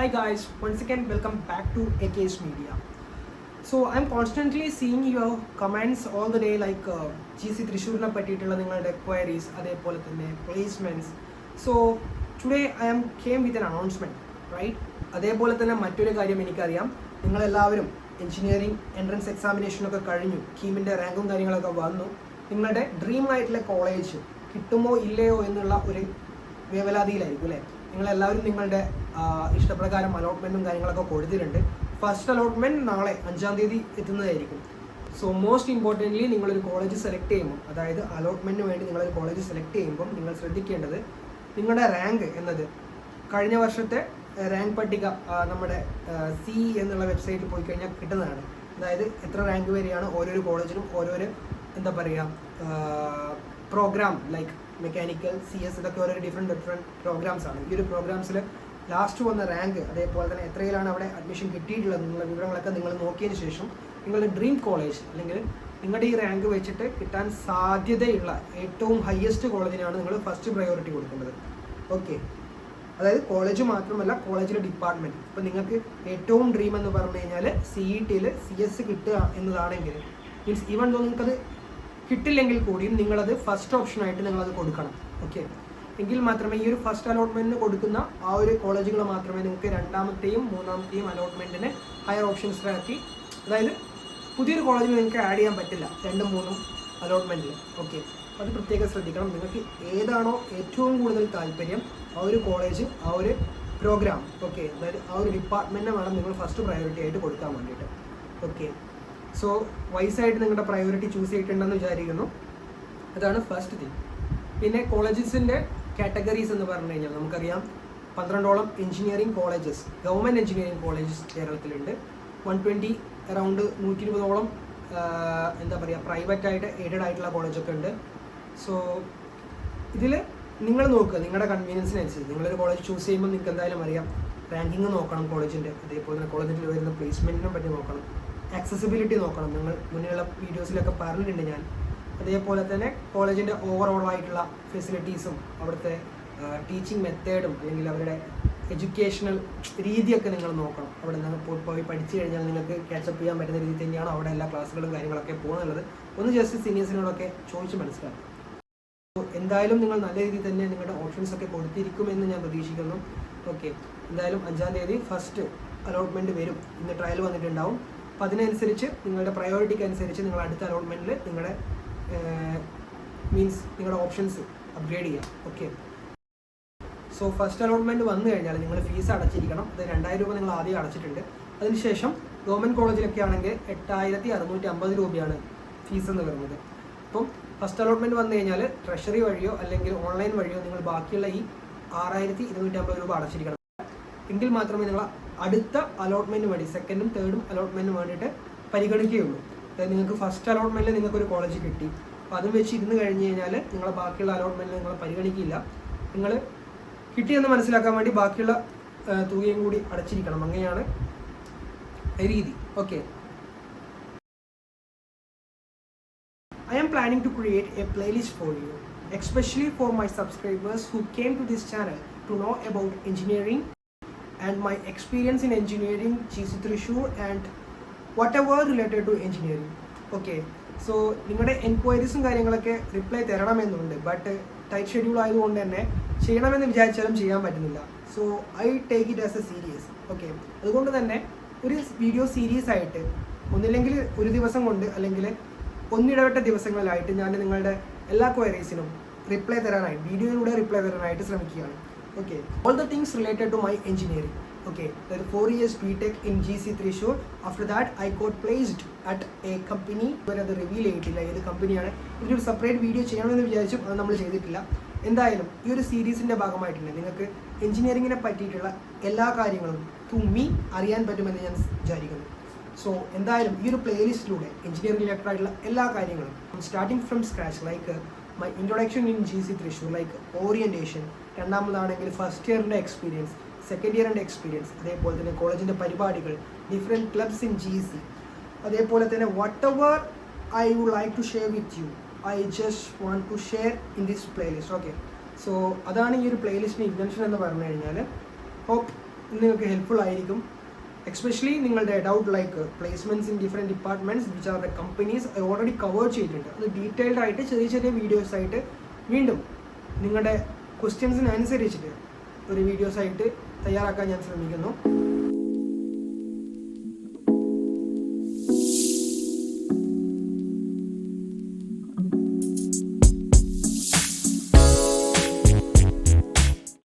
Hi guys, once again welcome back to AKS Media. So I'm constantly seeing your comments all the day like GC Thrissurne pattiyittulla ningalude queries, adeypole thanne placements. So today I came with an announcement, right? അതേപോലെ തന്നെ മറ്റൊരു കാര്യം എനിക്കറിയാം, നിങ്ങളെല്ലാവരും engineering entrance എക്സാമിനേഷനൊക്കെ കഴിഞ്ഞു, കീമിൻ്റെ റാങ്കും കാര്യങ്ങളൊക്കെ വന്നു. നിങ്ങളുടെ ഡ്രീം ആയിട്ടുള്ള കോളേജ് കിട്ടുമോ ഇല്ലയോ എന്നുള്ള ഒരു വേവലാതിയിലായിരിക്കും അല്ലേ? നിങ്ങളെല്ലാവരും നിങ്ങളുടെ ഇഷ്ടപ്രകാരം അലോട്ട്മെൻറ്റും കാര്യങ്ങളൊക്കെ കൊടുത്തിട്ടുണ്ട്. ഫസ്റ്റ് അലോട്ട്മെൻറ്റ് നാളെ 5-ാം തീയതി എത്തുന്നതായിരിക്കും. സോ മോസ്റ്റ് ഇമ്പോർട്ടൻ്റ്ലി നിങ്ങളൊരു കോളേജ് സെലക്ട് ചെയ്യുമ്പോൾ, അതായത് അലോട്ട്മെൻറ്റിന് വേണ്ടി നിങ്ങളൊരു കോളേജ് സെലക്ട് ചെയ്യുമ്പോൾ നിങ്ങൾ ശ്രദ്ധിക്കേണ്ടത് നിങ്ങളുടെ റാങ്ക് എന്നത് കഴിഞ്ഞ വർഷത്തെ റാങ്ക് പട്ടിക നമ്മുടെ സി എന്നുള്ള വെബ്സൈറ്റിൽ പോയി കഴിഞ്ഞാൽ കിട്ടുന്നതാണ്. അതായത് എത്ര റാങ്ക് വരെയാണ് ഓരോരോ കോളേജിനും ഓരോരോ എന്താ പറയുക പ്രോഗ്രാം ലൈക്ക് മെക്കാനിക്കൽ, CS ഇതൊക്കെ ഓരോ ഡിഫറെൻറ്റ് പ്രോഗ്രാംസ് ആണ്. ഈ ഒരു പ്രോഗ്രാംസിൽ ലാസ്റ്റ് വന്ന റാങ്ക്, അതേപോലെ തന്നെ എത്രയിലാണ് അവിടെ അഡ്മിഷൻ കിട്ടിയിട്ടുള്ളത് എന്നുള്ള വിവരങ്ങളൊക്കെ നിങ്ങൾ നോക്കിയതിന് ശേഷം നിങ്ങളുടെ ഡ്രീം കോളേജ് അല്ലെങ്കിൽ നിങ്ങളുടെ ഈ റാങ്ക് വെച്ചിട്ട് കിട്ടാൻ സാധ്യതയുള്ള ഏറ്റവും ഹയസ്റ്റ് കോളേജിനാണ് നിങ്ങൾ ഫസ്റ്റ് പ്രയോറിറ്റി കൊടുക്കേണ്ടത്. ഓക്കെ, അതായത് കോളേജ് മാത്രമല്ല കോളേജിലെ ഡിപ്പാർട്ട്മെൻറ്റ്. ഇപ്പോൾ നിങ്ങൾക്ക് ഏറ്റവും ഡ്രീം എന്ന് പറഞ്ഞു കഴിഞ്ഞാൽ CET-യിൽ CS കിട്ടുക എന്നതാണെങ്കിൽ, മീൻസ് ഈവൻ തോ നിങ്ങൾക്കത് കിട്ടില്ലെങ്കിൽ കൂടിയും നിങ്ങളത് ഫസ്റ്റ് ഓപ്ഷനായിട്ട് നിങ്ങളത് കൊടുക്കണം. ഓക്കെ, എങ്കിൽ മാത്രമേ ഈ ഒരു ഫസ്റ്റ് അലോട്ട്മെൻറ്റിന് കൊടുക്കുന്ന ആ ഒരു കോളേജുകൾ മാത്രമേ നിങ്ങൾക്ക് രണ്ടാമത്തെയും മൂന്നാമത്തെയും അലോട്ട്മെൻറ്റിന് ഹയർ ഓപ്ഷൻസിലാക്കി, അതായത് പുതിയൊരു കോളേജിൽ നിങ്ങൾക്ക് ആഡ് ചെയ്യാൻ പറ്റില്ല 2-3 അലോട്ട്മെൻറ്റിൽ. ഓക്കെ, അത് പ്രത്യേകം ശ്രദ്ധിക്കണം. നിങ്ങൾക്ക് ഏതാണോ ഏറ്റവും കൂടുതൽ താല്പര്യം ആ ഒരു കോളേജ്, ആ ഒരു പ്രോഗ്രാം, ഓക്കെ, അതായത് ആ ഒരു ഡിപ്പാർട്ട്മെൻറ്റിനെ വേണം നിങ്ങൾ ഫസ്റ്റ് പ്രയോറിറ്റി ആയിട്ട് കൊടുക്കാൻ വേണ്ടിയിട്ട്. ഓക്കെ, സോ വൈസായിട്ട് നിങ്ങളുടെ പ്രയോറിറ്റി ചൂസ് ചെയ്തിട്ടുണ്ടെന്ന് വിചാരിക്കുന്നു. അതാണ് ഫസ്റ്റ് തിങ്. പിന്നെ കോളേജസിൻ്റെ കാറ്റഗറീസ് എന്ന് പറഞ്ഞു കഴിഞ്ഞാൽ നമുക്കറിയാം 12ഓളം engineering colleges, government engineering colleges കേരളത്തിലുണ്ട്. 120 അറൗണ്ട് 120ഓളം എന്താ പറയുക പ്രൈവറ്റായിട്ട് എയ്ഡഡ് ആയിട്ടുള്ള കോളേജൊക്കെ ഉണ്ട്. സോ ഇതിൽ നിങ്ങൾ നോക്കുക, നിങ്ങളുടെ കൺവീനിയൻസിനനുസരിച്ച് നിങ്ങളൊരു കോളേജ് ചൂസ് ചെയ്യുമ്പോൾ നിങ്ങൾക്ക് എന്തായാലും അറിയാം റാങ്കിങ് നോക്കണം കോളേജിൻ്റെ, അതേപോലെ തന്നെ കോളേജിൽ വരുന്ന പ്ലേസ്മെൻറ്റിനെ പറ്റി നോക്കണം, ആക്സസിബിലിറ്റി നോക്കണം. നിങ്ങൾ മുന്നിലുള്ള വീഡിയോസിലൊക്കെ പറഞ്ഞിട്ടുണ്ട് ഞാൻ. അതേപോലെ തന്നെ കോളേജിൻ്റെ ഓവറോളായിട്ടുള്ള ഫെസിലിറ്റീസും അവിടുത്തെ ടീച്ചിങ് മെത്തേഡും അല്ലെങ്കിൽ അവരുടെ എഡ്യൂക്കേഷണൽ രീതിയൊക്കെ നിങ്ങൾ നോക്കണം. അവിടെ നിന്ന് പോയി പഠിച്ചു കഴിഞ്ഞാൽ നിങ്ങൾക്ക് ക്യാച്ചപ്പ് ചെയ്യാൻ പറ്റുന്ന രീതിയിൽ തന്നെയാണ് അവിടെ എല്ലാ ക്ലാസ്സുകളും കാര്യങ്ങളൊക്കെ പോകുന്നുള്ളത്. ഒന്ന് ജസ്റ്റ് സീനിയേഴ്സിനോടൊക്കെ ചോദിച്ച് മനസ്സിലാക്കും. എന്തായാലും നിങ്ങൾ നല്ല രീതിയിൽ തന്നെ നിങ്ങളുടെ ഓപ്ഷൻസൊക്കെ കൊടുത്തിരിക്കുമെന്ന് ഞാൻ പ്രതീക്ഷിക്കുന്നു. ഓക്കെ, എന്തായാലും 5-ാം തീയതി ഫസ്റ്റ് അലോട്ട്മെൻറ്റ് വരും. ഇന്ന് ട്രയൽ വന്നിട്ടുണ്ടാവും. അപ്പോൾ അതിനനുസരിച്ച് നിങ്ങളുടെ പ്രയോറിറ്റിക്ക് അനുസരിച്ച് നിങ്ങൾ അടുത്ത അലോട്ട്മെൻറ്റിൽ നിങ്ങളുടെ മീൻസ് നിങ്ങളുടെ ഓപ്ഷൻസ് അപ്ഗ്രേഡ് ചെയ്യാം. ഓക്കെ, സോ ഫസ്റ്റ് അലോട്ട്മെൻറ്റ് വന്നു കഴിഞ്ഞാൽ നിങ്ങൾ ഫീസ് അടച്ചിരിക്കണം. അത് 2000 രൂപ നിങ്ങൾ ആദ്യം അടച്ചിട്ടുണ്ട്. അതിനുശേഷം ഗവൺമെൻറ് കോളേജിലൊക്കെ ആണെങ്കിൽ 8650 രൂപയാണ് ഫീസ് എന്ന് പറയുന്നത്. അപ്പം ഫസ്റ്റ് അലോട്ട്മെൻറ്റ് വന്നു കഴിഞ്ഞാൽ ട്രഷറി വഴിയോ അല്ലെങ്കിൽ ഓൺലൈൻ വഴിയോ നിങ്ങൾ ബാക്കിയുള്ള ഈ 6250 രൂപ അടച്ചിരിക്കണം. എങ്കിൽ മാത്രമേ നിങ്ങൾ അടുത്ത അലോട്ട്മെൻറ്റിന് വേണ്ടി സെക്കൻഡും തേർഡും അലോട്ട്മെൻറ്റിന് വേണ്ടിയിട്ട് പരിഗണിക്കുകയുള്ളൂ. അതായത് നിങ്ങൾക്ക് ഫസ്റ്റ് അലോട്ട്മെൻറ്റിൽ നിങ്ങൾക്കൊരു കോളേജ് കിട്ടി, അപ്പോൾ അതും വെച്ച് ഇരുന്ന് കഴിഞ്ഞ് കഴിഞ്ഞാൽ നിങ്ങളെ ബാക്കിയുള്ള അലോട്ട്മെൻറ്റിൽ നിങ്ങൾ പരിഗണിക്കില്ല. നിങ്ങൾ കിട്ടിയെന്ന് മനസ്സിലാക്കാൻ വേണ്ടി ബാക്കിയുള്ള തുകയും കൂടി അടച്ചിരിക്കണം. അങ്ങനെയാണ് രീതി. Okay, I am planning to create a playlist for you, especially for my subscribers who came to this channel to know about engineering and my experience in engineering, GC Thrissur and whatever related to engineering. Okay, so നിങ്ങളുടെ എൻക്വയറീസും കാര്യങ്ങളൊക്കെ reply തരണമെന്നുണ്ട്. But tight schedule ആയതുകൊണ്ട് തന്നെ ചെയ്യണമെന്ന് വിചാരിച്ചാലും ചെയ്യാൻ പറ്റുന്നില്ല. So I take it as A serious. Okay, അതുകൊണ്ട് തന്നെ ഒരു വീഡിയോ സീരീസ് ആയിട്ട് ഒന്നില്ലെങ്കിൽ ഒരു ദിവസം കൊണ്ട് അല്ലെങ്കിൽ ഒന്നിടവിട്ട ദിവസങ്ങളിലായിട്ട് ഞാൻ നിങ്ങളുടെ എല്ലാ ക്വയറീസിനും റിപ്ലൈ തരാനായി വീഡിയോയിലൂടെ റിപ്ലൈ തരാനായിട്ട് ശ്രമിക്കുകയാണ്. Okay, all the things related to my engineering. Okay, there are 4 years BTech in GC Thrissur. After that I got placed at a company where അത് റിവീൽ ചെയ്തിട്ടില്ല ഏത് കമ്പനിയാണ്. ഇതിനൊരു സെപ്പറേറ്റ് വീഡിയോ ചെയ്യണമെന്ന് വിചാരിച്ചും അത് നമ്മൾ ചെയ്തിട്ടില്ല. എന്തായാലും ഈ ഒരു സീരീസിൻ്റെ ഭാഗമായിട്ടുണ്ട് നിങ്ങൾക്ക് എഞ്ചിനീയറിങ്ങിനെ പറ്റിയിട്ടുള്ള എല്ലാ കാര്യങ്ങളും ടു മീ അറിയാൻ പറ്റുമെന്ന് ഞാൻ വിചാരിക്കുന്നു. സോ എന്തായാലും ഈ ഒരു പ്ലേലിസ്റ്റിലൂടെ എഞ്ചിനീയറിംഗ് റിലേറ്റഡ് ആയിട്ടുള്ള എല്ലാ കാര്യങ്ങളും starting from scratch like my introduction in GC Thrissur like orientation, രണ്ടാമതാണെങ്കിൽ ഫസ്റ്റ് ഇയറിൻ്റെ എക്സ്പീരിയൻസ്, സെക്കൻഡ് ഇയറിൻ്റെ എക്സ്പീരിയൻസ്, അതേപോലെ തന്നെ കോളേജിൻ്റെ പരിപാടികൾ, ഡിഫറെൻറ്റ് ക്ലബ്സ് ഇൻ GC, അതേപോലെ തന്നെ whatever I would like to share with you I just want to share in this playlist. Okay, so അതാണ് ഈ ഒരു പ്ലേലിസ്റ്റിൻ്റെ ഇൻറ്റൻഷൻ എന്ന് പറഞ്ഞു കഴിഞ്ഞാൽ. ഹോപ്പ് നിങ്ങൾക്ക് ഹെൽപ്ഫുൾ ആയിരിക്കും. എസ്പെഷ്യലി നിങ്ങളുടെ doubt like placements in different departments which are the companies already cover ചെയ്തിട്ടുണ്ട്. അത് ഡീറ്റെയിൽഡ് ആയിട്ട് ചെറിയ ചെറിയ വീഡിയോസ് ആയിട്ട് വീണ്ടും നിങ്ങളുടെ ക്വസ്റ്റ്യൻസിനനുസരിച്ചിട്ട് ഒരു വീഡിയോസ് ആയിട്ട് തയ്യാറാക്കാൻ ഞാൻ ശ്രമിക്കുന്നു.